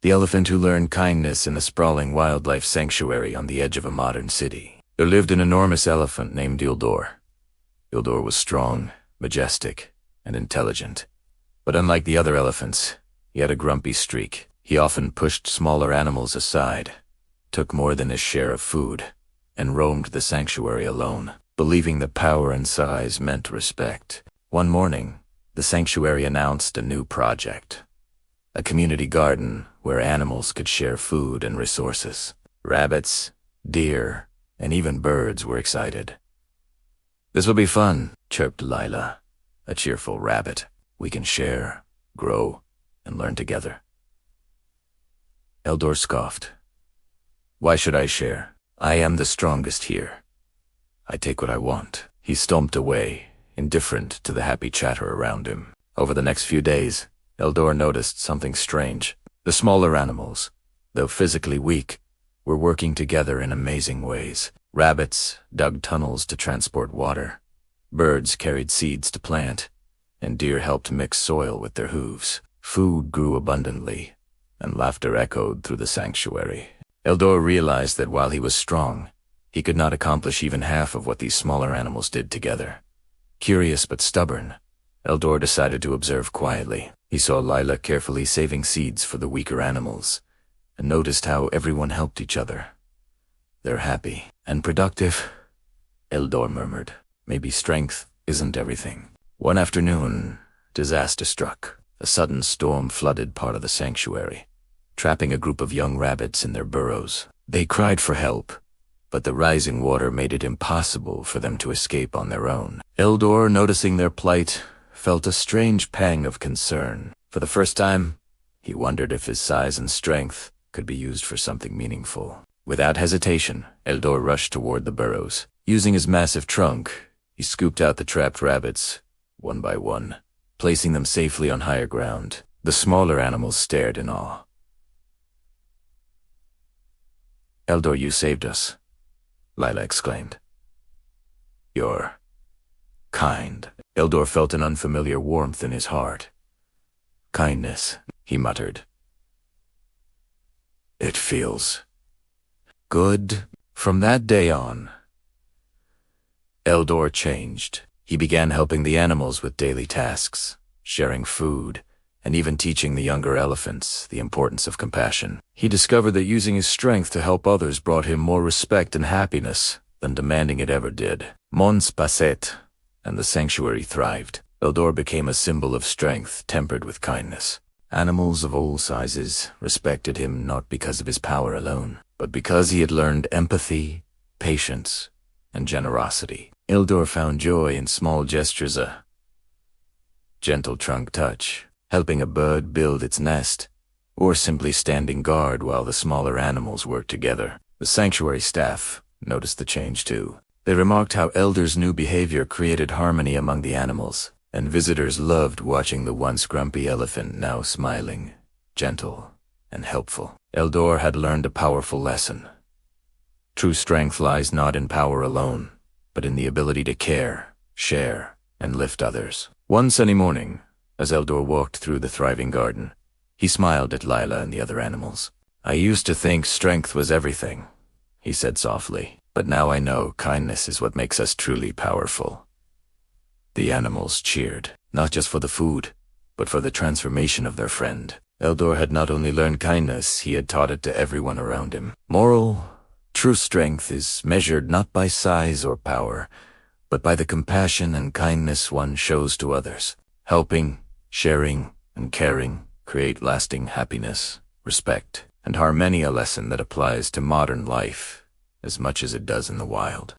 the elephant who learned kindness in a sprawling wildlife sanctuary on the edge of a modern city. There lived an enormous elephant named Ildor. Ildor was strong, majestic, and intelligent. But unlike the other elephants, he had a grumpy streak. He often pushed smaller animals aside, took more than his share of food, and roamed the sanctuary alone, believing that power and size meant respect. One morning, the sanctuary announced a new project. A community garden where animals could share food and resources. Rabbits, deer, and even birds were excited. "This will be fun," chirped Lila, a cheerful rabbit. "We can share, grow, and learn together." Ildor scoffed. "Why should I share? I am the strongest here. I take what I want." He stomped away, indifferent to the happy chatter around him. Over the next few days, Ildor noticed something strange. The smaller animals, though physically weak, were working together in amazing ways. Rabbits dug tunnels to transport water. Birds carried seeds to plant, and deer helped mix soil with their hooves. Food grew abundantly, and laughter echoed through the sanctuary. Ildor realized that while he was strong, he could not accomplish even half of what these smaller animals did together. Curious but stubborn, Ildor decided to observe quietly. He saw Lila carefully saving seeds for the weaker animals, and noticed how everyone helped each other. "They're happy and productive," Ildor murmured. "Maybe strength isn't everything." One afternoon, disaster struck. A sudden storm flooded part of the sanctuary, trapping a group of young rabbits in their burrows. They cried for help, but the rising water made it impossible for them to escape on their own. Ildor, noticing their plight, felt a strange pang of concern. For the first time, he wondered if his size and strength could be used for something meaningful. Without hesitation, Ildor rushed toward the burrows. Using his massive trunk, he scooped out the trapped rabbits, one by one, placing them safely on higher ground. The smaller animals stared in awe. "Ildor, you saved us," Lila exclaimed. "You're kind." Ildor felt an unfamiliar warmth in his heart. "Kindness," he muttered. "It feels good." From that day on, Ildor changed. He began helping the animals with daily tasks, sharing food, and even teaching the younger elephants the importance of compassion. He discovered that using his strength to help others brought him more respect and happiness than demanding it ever did. Months passed, and the sanctuary thrived. Ildor became a symbol of strength tempered with kindness. Animals of all sizes respected him not because of his power alone, but because he had learned empathy, patience, and generosity. Ildor found joy in small gestures, a gentle trunk touch, helping a bird build its nest, or simply standing guard while the smaller animals worked together. The sanctuary staff noticed the change too. They remarked how Ildor's new behavior created harmony among the animals, and visitors loved watching the once grumpy elephant now smiling, gentle, and helpful. Ildor had learned a powerful lesson. True strength lies not in power alone, but in the ability to care, share, and lift others. One sunny morning, as Ildor walked through the thriving garden, he smiled at Lila and the other animals. "I used to think strength was everything," he said softly, "but now I know kindness is what makes us truly powerful." The animals cheered, not just for the food, but for the transformation of their friend. Ildor had not only learned kindness, he had taught it to everyone around him. Moral: true strength is measured not by size or power, but by the compassion and kindness one shows to others. Helping, sharing, and caring create lasting happiness, respect, and harmony, a lesson that applies to modern life as much as it does in the wild.